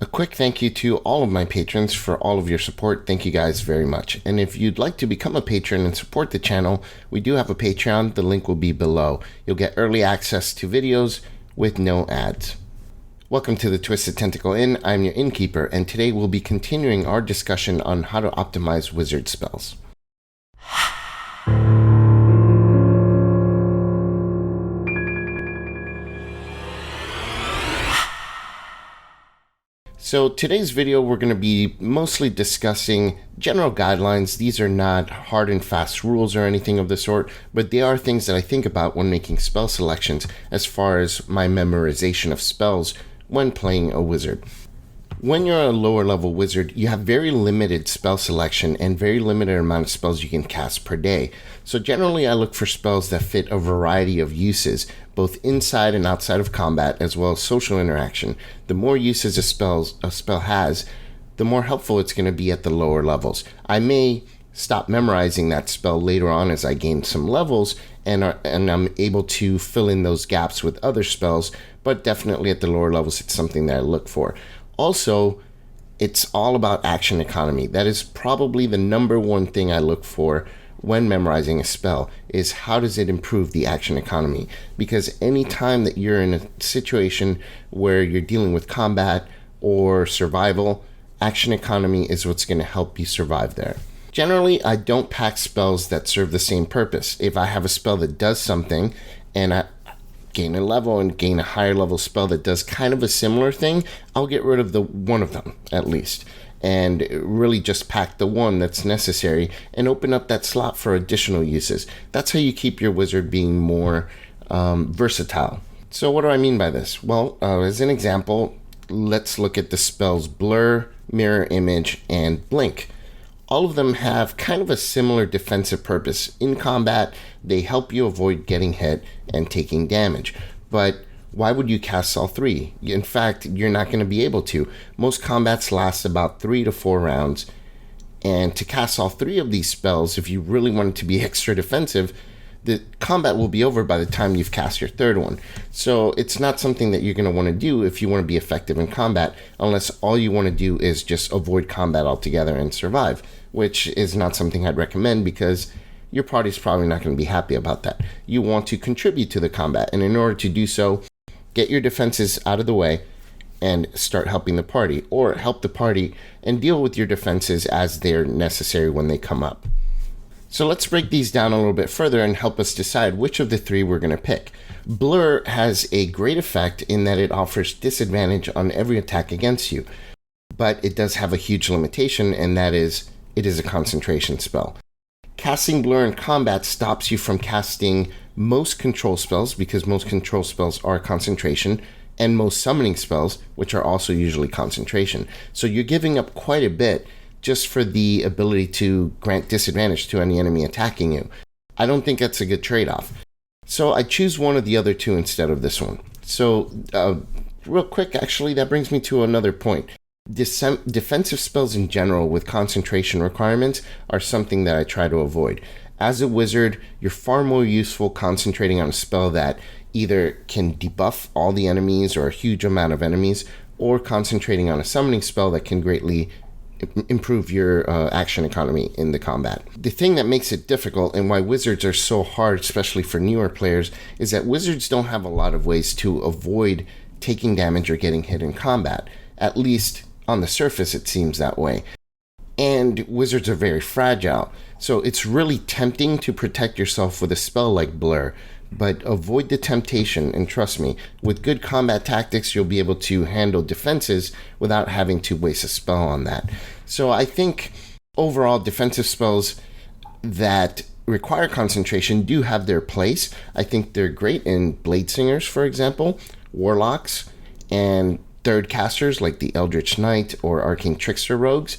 A quick thank you to all of my patrons for all of your support. Thank you guys very much. And if you'd like to become a patron and support the channel, we do have a Patreon. The link will be below. You'll get early access to videos with no ads. Welcome to the Twisted Tentacle Inn. I'm your Innkeeper, and today we'll be continuing our discussion on how to optimize wizard spells. So today's video, we're going to be mostly discussing general guidelines. These are not hard and fast rules or anything of the sort, but they are things that I think about when making spell selections as far as my memorization of spells when playing a wizard. When you're a lower level wizard, you have very limited spell selection and very limited amount of spells you can cast per day. So generally I look for spells that fit a variety of uses, both inside and outside of combat, as well as social interaction. The more uses a spell has, the more helpful it's going to be at the lower levels. I may stop memorizing that spell later on as I gain some levels and I'm able to fill in those gaps with other spells, but definitely at the lower levels it's something that I look for. Also, it's all about action economy. That is probably the number one thing I look for when memorizing a spell, is how does it improve the action economy? Because any time that you're in a situation where you're dealing with combat or survival, action economy is what's going to help you survive there. Generally, I don't pack spells that serve the same purpose. If I have a spell that does something and I gain a level and gain a higher level spell that does kind of a similar thing, I'll get rid of the one of them at least, and really just pack the one that's necessary and open up that slot for additional uses. That's how you keep your wizard being more versatile. So what do I mean by this? Well, as an example, let's look at the spells Blur, Mirror Image, and Blink. All of them have kind of a similar defensive purpose. In combat, they help you avoid getting hit and taking damage. But why would you cast all three? In fact, you're not going to be able to. Most combats last about 3 to 4 rounds. And to cast all three of these spells, if you really want it to be extra defensive, the combat will be over by the time you've cast your third one. So it's not something that you're going to want to do if you want to be effective in combat, unless all you want to do is just avoid combat altogether and survive, which is not something I'd recommend because your party's probably not going to be happy about that. You want to contribute to the combat, and in order to do so, get your defenses out of the way and start helping the party, or help the party and deal with your defenses as they're necessary when they come up. So let's break these down a little bit further and help us decide which of the three we're going to pick. Blur has a great effect in that it offers disadvantage on every attack against you, but it does have a huge limitation, and that is it is a concentration spell. Casting Blur in combat stops you from casting most control spells, because most control spells are concentration, and most summoning spells, which are also usually concentration. So you're giving up quite a bit just for the ability to grant disadvantage to any enemy attacking you. I don't think that's a good trade-off. So I choose one of the other two instead of this one. So real quick, actually, that brings me to another point. Defensive spells in general with concentration requirements are something that I try to avoid. As a wizard, you're far more useful concentrating on a spell that either can debuff all the enemies or a huge amount of enemies, or concentrating on a summoning spell that can greatly improve your action economy in the combat. The thing that makes it difficult and why wizards are so hard, especially for newer players, is that wizards don't have a lot of ways to avoid taking damage or getting hit in combat. At least on the surface it seems that way. And wizards are very fragile, so it's really tempting to protect yourself with a spell like Blur, but avoid the temptation, and trust me, with good combat tactics you'll be able to handle defenses without having to waste a spell on that. So I think overall defensive spells that require concentration do have their place. I think they're great in Blade Singers, for example, Warlocks, and third casters like the Eldritch Knight or Arcane Trickster rogues.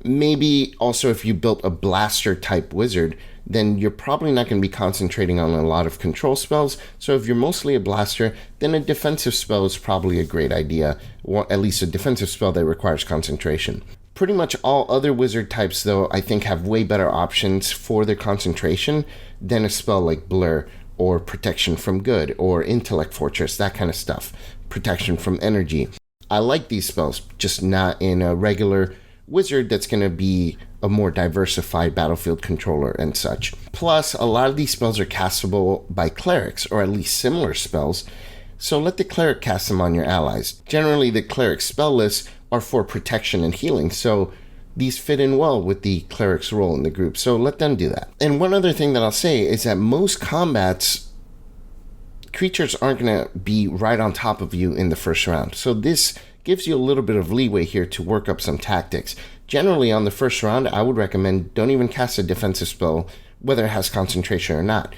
Maybe also if you built a blaster type wizard, then you're probably not going to be concentrating on a lot of control spells. So if you're mostly a blaster, then a defensive spell is probably a great idea, or at least a defensive spell that requires concentration. Pretty much all other wizard types, though, I think have way better options for their concentration than a spell like Blur, or Protection from Good, or Intellect Fortress, that kind of stuff. Protection from Energy. I like these spells, just not in a regular wizard that's going to be a more diversified battlefield controller and such. Plus, a lot of these spells are castable by clerics, or at least similar spells, so let the cleric cast them on your allies. Generally, the cleric spell lists are for protection and healing, so these fit in well with the cleric's role in the group, so let them do that. And one other thing that I'll say is that most combats, creatures aren't going to be right on top of you in the first round, so this gives you a little bit of leeway here to work up some tactics. Generally, on the first round, I would recommend don't even cast a defensive spell, whether it has concentration or not.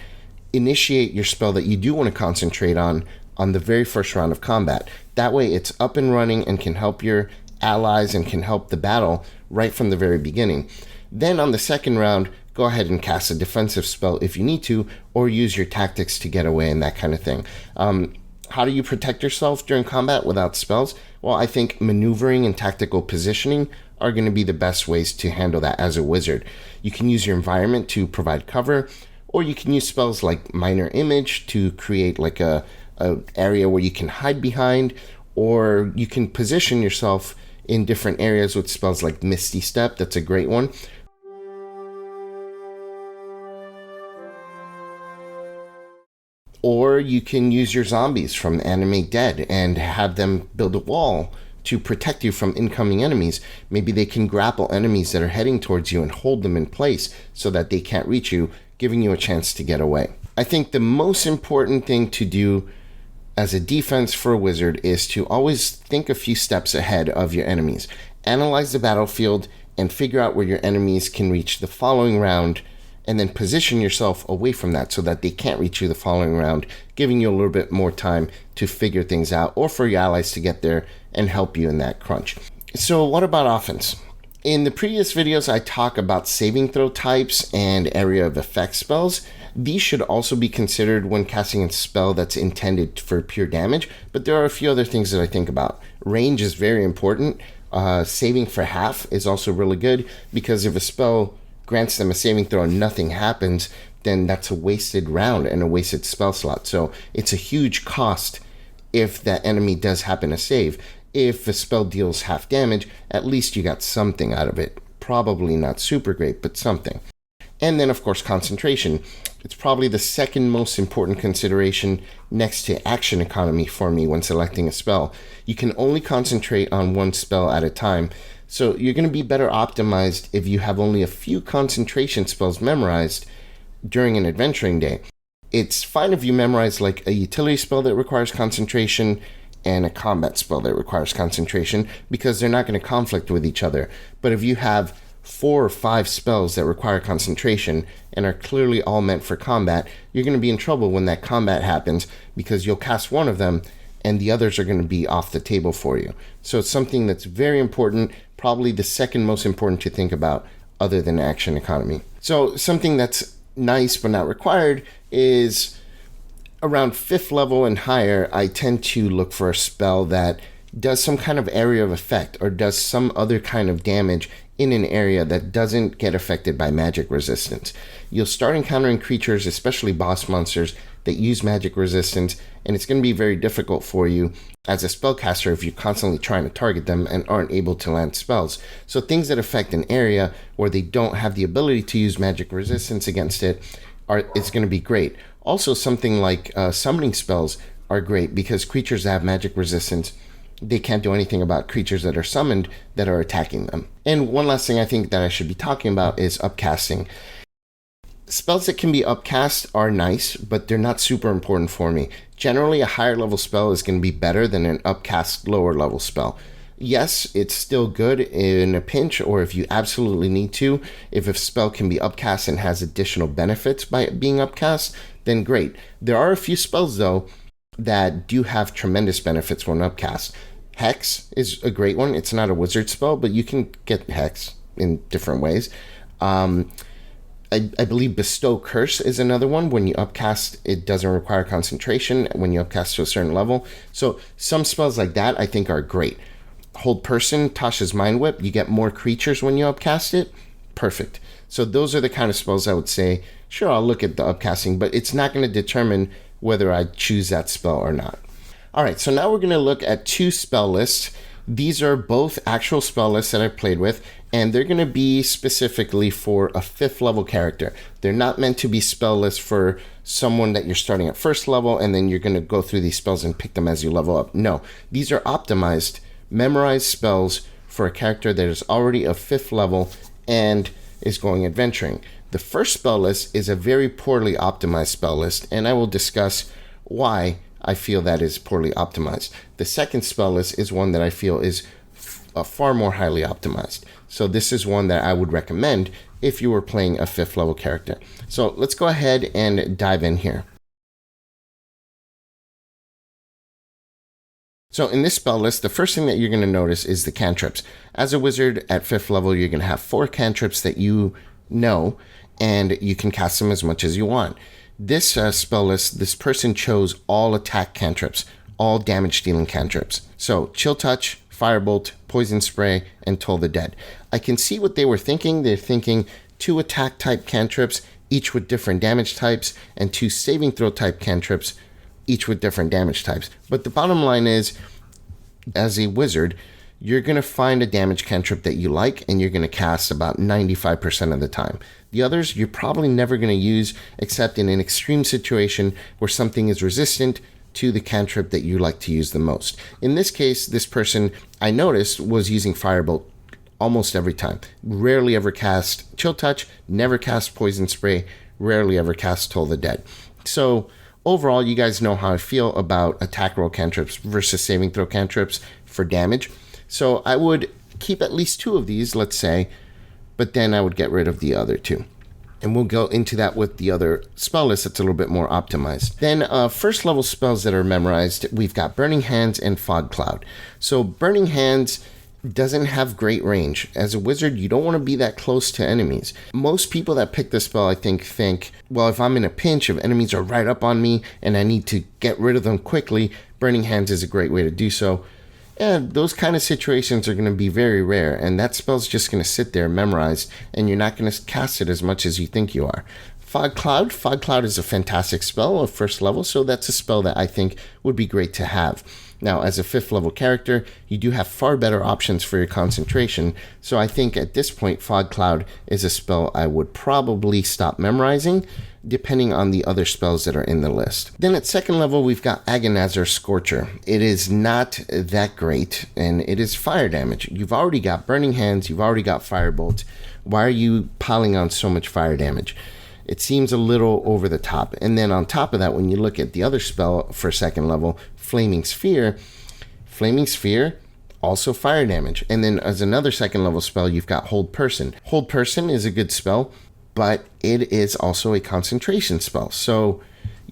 Initiate your spell that you do want to concentrate on the very first round of combat. That way it's up and running and can help your allies and can help the battle right from the very beginning. Then on the second round, go ahead and cast a defensive spell if you need to, or use your tactics to get away and that kind of thing. How do you protect yourself during combat without spells? Well, I think maneuvering and tactical positioning are going to be the best ways to handle that as a wizard. You can use your environment to provide cover, or you can use spells like Minor Image to create like a area where you can hide behind, or you can position yourself in different areas with spells like Misty Step. That's a great one. Or you can use your zombies from Animate Dead and have them build a wall to protect you from incoming enemies. Maybe they can grapple enemies that are heading towards you and hold them in place so that they can't reach you, giving you a chance to get away. I think the most important thing to do as a defense for a wizard is to always think a few steps ahead of your enemies. Analyze the battlefield and figure out where your enemies can reach the following round, and then position yourself away from that so that they can't reach you the following round, giving you a little bit more time to figure things out, or for your allies to get there and help you in that crunch. So what about offense? In the previous videos, I talk about saving throw types and area of effect spells. These should also be considered when casting a spell that's intended for pure damage, but there are a few other things that I think about. Range is very important. Saving for half is also really good, because if a spell grants them a saving throw and nothing happens, then that's a wasted round and a wasted spell slot. So it's a huge cost if that enemy does happen to save. If the spell deals half damage, at least you got something out of it. Probably not super great, but something. And then, of course, concentration. It's probably the second most important consideration next to action economy for me when selecting a spell. You can only concentrate on one spell at a time, so you're going to be better optimized if you have only a few concentration spells memorized during an adventuring day. It's fine if you memorize like a utility spell that requires concentration and a combat spell that requires concentration, because they're not going to conflict with each other. But if you have 4 or 5 spells that require concentration and are clearly all meant for combat, you're going to be in trouble when that combat happens, because you'll cast one of them and the others are going to be off the table for you. So it's something that's very important, probably the second most important to think about other than action economy. So something that's nice but not required is around 5th level and higher, I tend to look for a spell that does some kind of area of effect or does some other kind of damage in an area that doesn't get affected by magic resistance. You'll start encountering creatures, especially boss monsters, that use magic resistance, and it's going to be very difficult for you as a spellcaster if you're constantly trying to target them and aren't able to land spells. So things that affect an area where they don't have the ability to use magic resistance against it it's going to be great. Also, something like summoning spells are great, because creatures that have magic resistance, they can't do anything about creatures that are summoned that are attacking them. And one last thing I think that I should be talking about is upcasting. Spells that can be upcast are nice, but they're not super important for me. Generally, a higher level spell is going to be better than an upcast lower level spell. Yes, it's still good in a pinch, or if you absolutely need to. If a spell can be upcast and has additional benefits by it being upcast, then great. There are a few spells, though, that do have tremendous benefits when upcast. Hex is a great one. It's not a wizard spell, but you can get Hex in different ways. I believe Bestow Curse is another one. When you upcast, it doesn't require concentration when you upcast to a certain level. So some spells like that I think are great. Hold Person, Tasha's Mind Whip, you get more creatures when you upcast it. Perfect. So those are the kind of spells I would say, sure, I'll look at the upcasting, but it's not going to determine whether I choose that spell or not. All right, so now we're going to look at 2 spell lists These are both actual spell lists that I've played with, and they're going to be specifically for a 5th level character. They're not meant to be spell lists for someone that you're starting at 1st level and then you're going to go through these spells and pick them as you level up. No, these are optimized, memorized spells for a character that is already of 5th level and is going adventuring. The first spell list is a very poorly optimized spell list, and I will discuss why I feel that is poorly optimized. The second spell list is one that I feel is far more highly optimized. So this is one that I would recommend if you were playing a 5th level character. So let's go ahead and dive in here. So in this spell list, the first thing that you're going to notice is the cantrips. As a wizard at 5th level, you're going to have 4 cantrips that you know, and you can cast them as much as you want. This spell list, this person chose all attack cantrips, all damage dealing cantrips. So Chill Touch, Firebolt, Poison Spray, and Toll the Dead. I can see what they were thinking. They're thinking 2 attack type cantrips, each with different damage types, and 2 saving throw type cantrips, each with different damage types. But the bottom line is, as a wizard, you're going to find a damage cantrip that you like, and you're going to cast about 95% of the time. The others, you're probably never going to use except in an extreme situation where something is resistant to the cantrip that you like to use the most. In this case, this person, I noticed, was using Firebolt almost every time. Rarely ever cast Chill Touch, never cast Poison Spray, rarely ever cast Toll the Dead. So overall, you guys know how I feel about attack roll cantrips versus saving throw cantrips for damage. So I would keep at least 2 of these, let's say, but then I would get rid of the other 2. And we'll go into that with the other spell list that's a little bit more optimized. Then 1st level spells that are memorized, we've got Burning Hands and Fog Cloud. So Burning Hands doesn't have great range. As a wizard, you don't want to be that close to enemies. Most people that pick this spell, I think, well, if I'm in a pinch, if enemies are right up on me and I need to get rid of them quickly, Burning Hands is a great way to do so. And those kind of situations are going to be very rare, and that spell's just going to sit there memorized, and you're not going to cast it as much as you think you are. Fog Cloud is a fantastic spell of 1st level, so that's a spell that I think would be great to have. Now, as a 5th level character, you do have far better options for your concentration, so I think at this point, Fog Cloud is a spell I would probably stop memorizing, depending on the other spells that are in the list. Then at 2nd level, we've got Aganazzar Scorcher. It is not that great, and it is fire damage. You've already got Burning Hands, you've already got Firebolt. Why are you piling on so much fire damage? It seems a little over the top. And then on top of that, when you look at the other spell for 2nd level, Flaming Sphere, also fire damage. And then as another 2nd level spell, you've got Hold Person. Hold Person is a good spell, but it is also a concentration spell. So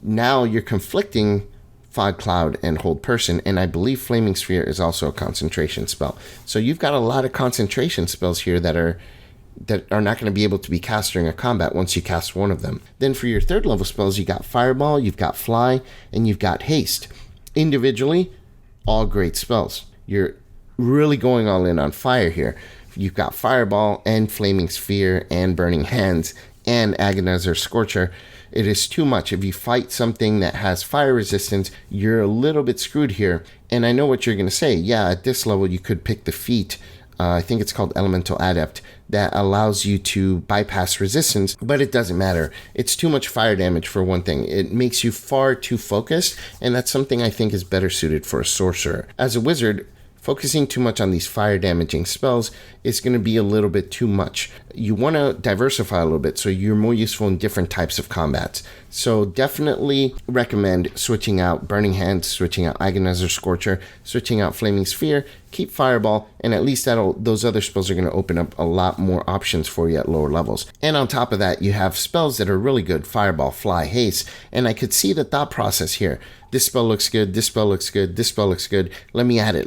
now you're conflicting Fog Cloud and Hold Person, and I believe Flaming Sphere is also a concentration spell. So you've got a lot of concentration spells here that are not going to be able to be cast during a combat once you cast one of them. Then for your 3rd level spells, you got Fireball, you've got Fly, and you've got Haste. Individually, all great spells. You're really going all in on fire here. You've got Fireball and Flaming Sphere and Burning Hands and Aganazzar Scorcher. It is too much. If you fight something that has fire resistance, you're a little bit screwed here. And I know what you're going to say. Yeah, at this level, you could pick the feat. I think it's called Elemental Adept, that allows you to bypass resistance, but it doesn't matter. It's too much fire damage for one thing. It makes you far too focused, and that's something I think is better suited for a sorcerer. As a wizard, focusing too much on these fire damaging spells is going to be a little bit too much. You want to diversify a little bit so you're more useful in different types of combats. So definitely recommend switching out Burning Hands, switching out Aganazzar Scorcher, switching out Flaming Sphere, keep Fireball, and at least those other spells are going to open up a lot more options for you at lower levels. And on top of that, you have spells that are really good, Fireball, Fly, Haste, and I could see the thought process here. This spell looks good, this spell looks good, this spell looks good, let me add it,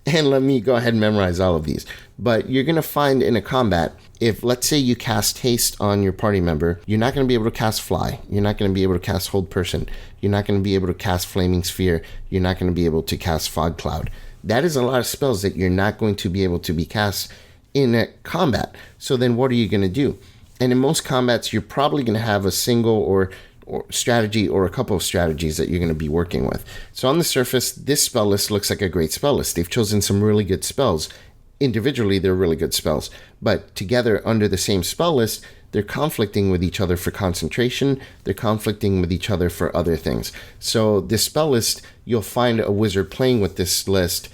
and let me go ahead and memorize all of these. But you're going to find in a combat, if let's say you cast Haste on your party member, you're not going to be able to cast Fly, you're not going to be able to cast Hold Person, you're not going to be able to cast Flaming Sphere, you're not going to be able to cast Fog Cloud. That is a lot of spells that you're not going to be able to be cast in a combat. So then what are you going to do? And in most combats, you're probably going to have a single or or strategy or a couple of strategies that you're going to be working with. So on the surface, this spell list looks like a great spell list. They've chosen some really good spells. Individually, they're really good spells, but together under the same spell list, they're conflicting with each other for concentration. They're conflicting with each other for other things. So this spell list, you'll find a wizard playing with this list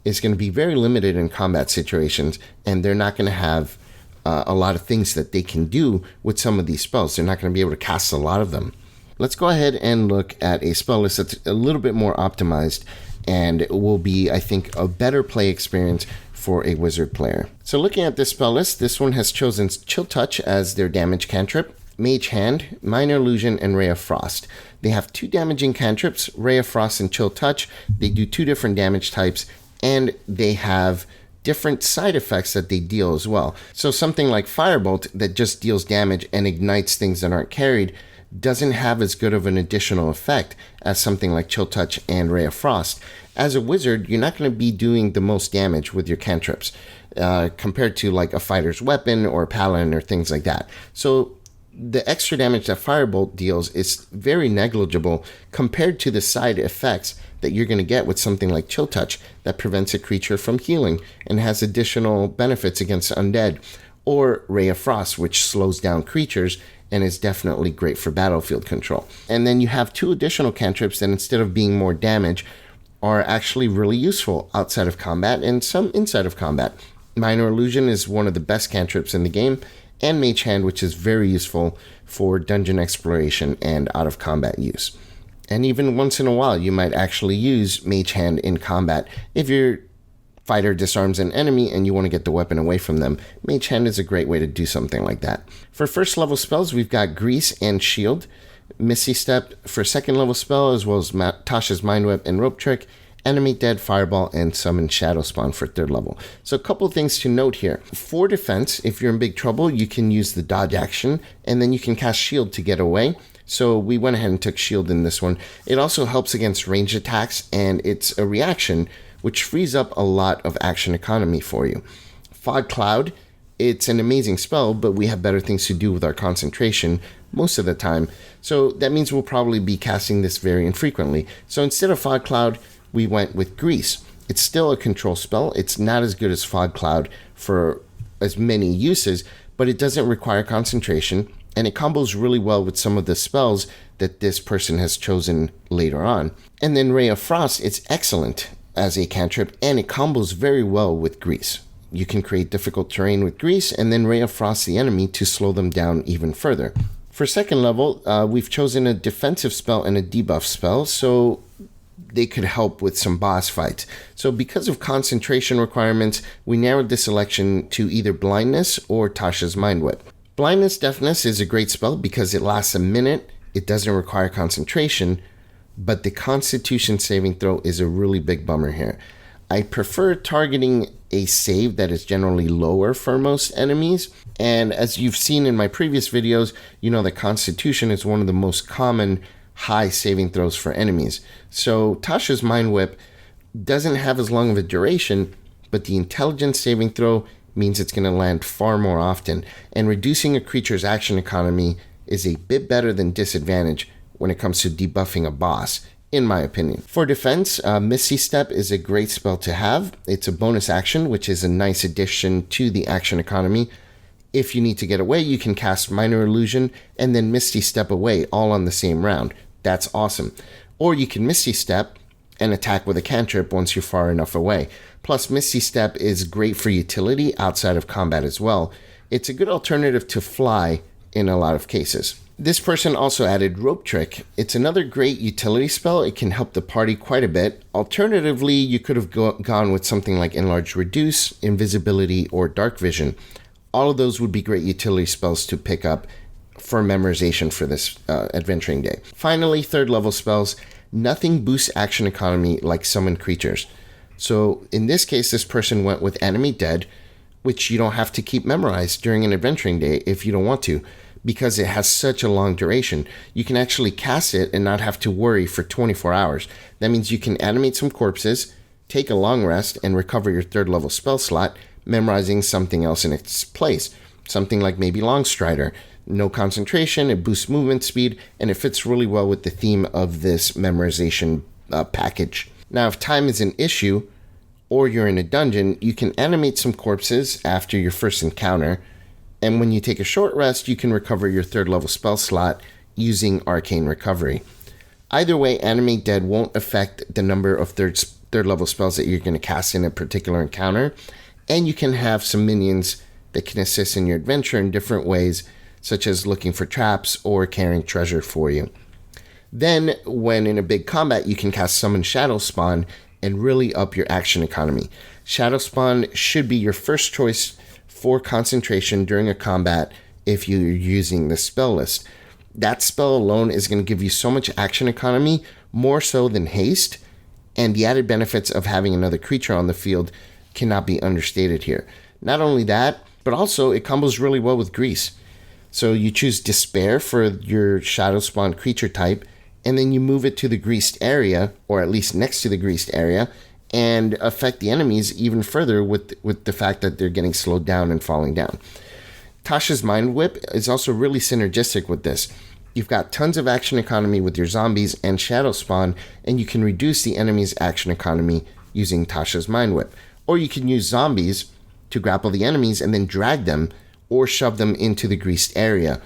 is going to be very limited in combat situations, and they're not going to have a lot of things that they can do with some of these spells. They're not going to be able to cast a lot of them. Let's go ahead and look at a spell list that's a little bit more optimized, and it will be, I think, a better play experience for a wizard player. So looking at this spell list, this one has chosen Chill Touch as their damage cantrip, Mage Hand, Minor Illusion, and Ray of Frost. They have 2 damaging cantrips, Ray of Frost and Chill Touch. They do 2 different damage types, and they have different side effects that they deal as well. So something like Firebolt that just deals damage and ignites things that aren't carried doesn't have as good of an additional effect as something like Chill Touch and Ray of Frost. As a wizard, you're not going to be doing the most damage with your cantrips compared to like a fighter's weapon or a paladin or things like that. So the extra damage that Firebolt deals is very negligible compared to the side effects that you're going to get with something like Chill Touch that prevents a creature from healing and has additional benefits against undead, or Ray of Frost, which slows down creatures and is definitely great for battlefield control. And then you have 2 additional cantrips that, instead of being more damage, are actually really useful outside of combat and some inside of combat. Minor Illusion is one of the best cantrips in the game, and Mage Hand, which is very useful for dungeon exploration and out of combat use. And even once in a while, you might actually use Mage Hand in combat. If your fighter disarms an enemy and you want to get the weapon away from them, Mage Hand is a great way to do something like that. For first level spells, we've got Grease and Shield, Misty Step for second level spell, as well as Tasha's Mind Whip and Rope Trick, Animate Dead, Fireball, and Summon Shadowspawn for third level. So a couple things to note here. For defense, if you're in big trouble, you can use the dodge action, and then you can cast Shield to get away. So we went ahead and took Shield in this one. It also helps against ranged attacks, and it's a reaction, which frees up a lot of action economy for you. Fog Cloud, it's an amazing spell, but we have better things to do with our concentration most of the time. So that means we'll probably be casting this very infrequently. So instead of Fog Cloud, we went with Grease. It's still a control spell. It's not as good as Fog Cloud for as many uses, but it doesn't require concentration, and it combos really well with some of the spells that this person has chosen later on. And then Ray of Frost, it's excellent as a cantrip, and it combos very well with Grease. You can create difficult terrain with Grease, and then Ray of Frost the enemy to slow them down even further. For second level, we've chosen a defensive spell and a debuff spell, so they could help with some boss fights. So because of concentration requirements, we narrowed this selection to either Blindness or Tasha's Mind Whip. Blindness Deafness is a great spell because it lasts a minute, it doesn't require concentration, but the Constitution saving throw is a really big bummer here. I prefer targeting a save that is generally lower for most enemies, and as you've seen in my previous videos, you know that Constitution is one of the most common high saving throws for enemies. So Tasha's Mind Whip doesn't have as long of a duration, but the intelligence saving throw means it's going to land far more often, and reducing a creature's action economy is a bit better than disadvantage when it comes to debuffing a boss, in my opinion. For defense, Misty Step is a great spell to have. It's a bonus action, which is a nice addition to the action economy. If you need to get away, you can cast Minor Illusion and then Misty Step away all on the same round. That's awesome. Or you can Misty Step and attack with a cantrip once you're far enough away. Plus, Misty Step is great for utility outside of combat as well. It's a good alternative to fly in a lot of cases. This person also added Rope Trick. It's another great utility spell. It can help the party quite a bit. Alternatively, you could have gone with something like Enlarge Reduce, Invisibility, or Dark Vision. All of those would be great utility spells to pick up for memorization for this adventuring day. Finally, third level spells. Nothing boosts action economy like summon creatures. So in this case, this person went with Animate Dead, which you don't have to keep memorized during an adventuring day if you don't want to, because it has such a long duration. You can actually cast it and not have to worry for 24 hours. That means you can animate some corpses, take a long rest, and recover your third level spell slot, memorizing something else in its place. Something like maybe Longstrider No concentration, it boosts movement speed, and it fits really well with the theme of this memorization package. Now, if time is an issue, or you're in a dungeon, you can animate some corpses after your first encounter, and when you take a short rest, you can recover your 3rd level spell slot using Arcane Recovery. Either way, Animate Dead won't affect the number of third level spells that you're going to cast in a particular encounter, and you can have some minions that can assist in your adventure in different ways, such as looking for traps or carrying treasure for you. Then, when in a big combat, you can cast Summon Shadowspawn and really up your action economy. Shadowspawn should be your first choice for concentration during a combat if you're using the spell list. That spell alone is going to give you so much action economy, more so than Haste, and the added benefits of having another creature on the field cannot be understated here. Not only that, but also it combos really well with Grease. So you choose Despair for your Shadowspawn creature type, and then you move it to the greased area, or at least next to the greased area, and affect the enemies even further with the fact that they're getting slowed down and falling down. Tasha's Mind Whip is also really synergistic with this. You've got tons of action economy with your zombies and Shadowspawn, and you can reduce the enemy's action economy using Tasha's Mind Whip. Or you can use zombies to grapple the enemies and then drag them or shove them into the greased area.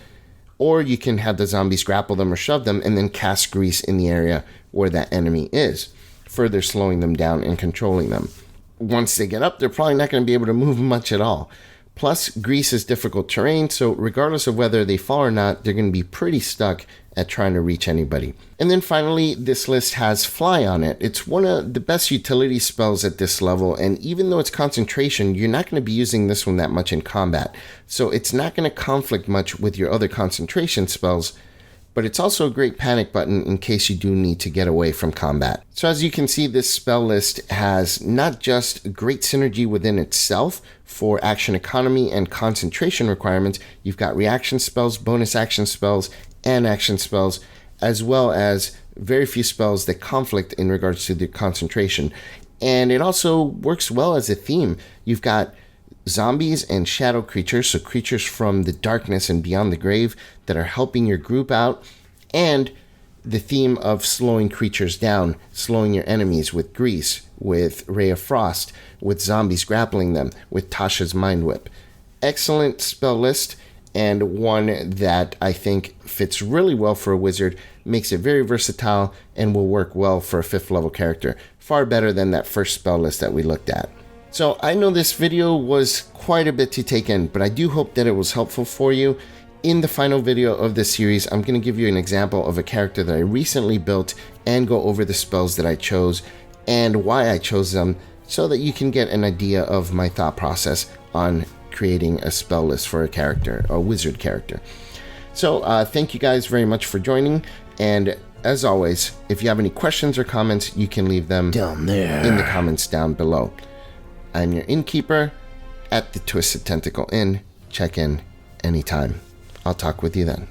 Or you can have the zombies grapple them or shove them and then cast grease in the area where that enemy is, further slowing them down and controlling them. Once they get up, they're probably not going to be able to move much at all. Plus, grease is difficult terrain, so regardless of whether they fall or not, they're going to be pretty stuck at trying to reach anybody. And then finally, this list has Fly on it. It's one of the best utility spells at this level, and even though it's concentration, you're not going to be using this one that much in combat. So it's not going to conflict much with your other concentration spells, but it's also a great panic button in case you do need to get away from combat. So as you can see, this spell list has not just great synergy within itself for action economy and concentration requirements, you've got reaction spells, bonus action spells, and action spells, as well as very few spells that conflict in regards to the concentration. And it also works well as a theme. You've got zombies and shadow creatures, so creatures from the darkness and beyond the grave that are helping your group out, and the theme of slowing creatures down, slowing your enemies with Grease, with Ray of Frost, with zombies grappling them, with Tasha's Mind Whip. Excellent spell list, and one that I think fits really well for a wizard, makes it very versatile, and will work well for a 5th level character. Far better than that first spell list that we looked at. So I know this video was quite a bit to take in, but I do hope that it was helpful for you. In the final video of this series, I'm going to give you an example of a character that I recently built and go over the spells that I chose and why I chose them so that you can get an idea of my thought process on creating a spell list for a character, a wizard character. So thank you guys very much for joining, and as always, if you have any questions or comments, you can leave them down there in the comments down below. I'm your Innkeeper at the Twisted Tentacle Inn. Check in anytime. I'll talk with you then.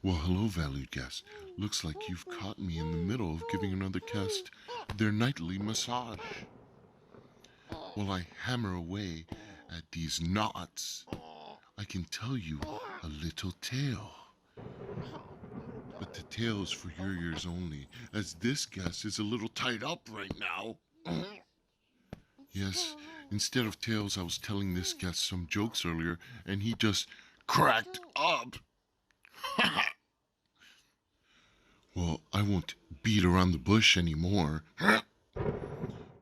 Well, hello, valued guest. Looks like you've caught me in the middle of giving another guest their nightly massage. While I hammer away at these knots, I can tell you a little tale. But the tale is for your ears only, as this guest is a little tied up right now. Yes, instead of tales, I was telling this guest some jokes earlier, and he just cracked up. Well, I won't beat around the bush anymore.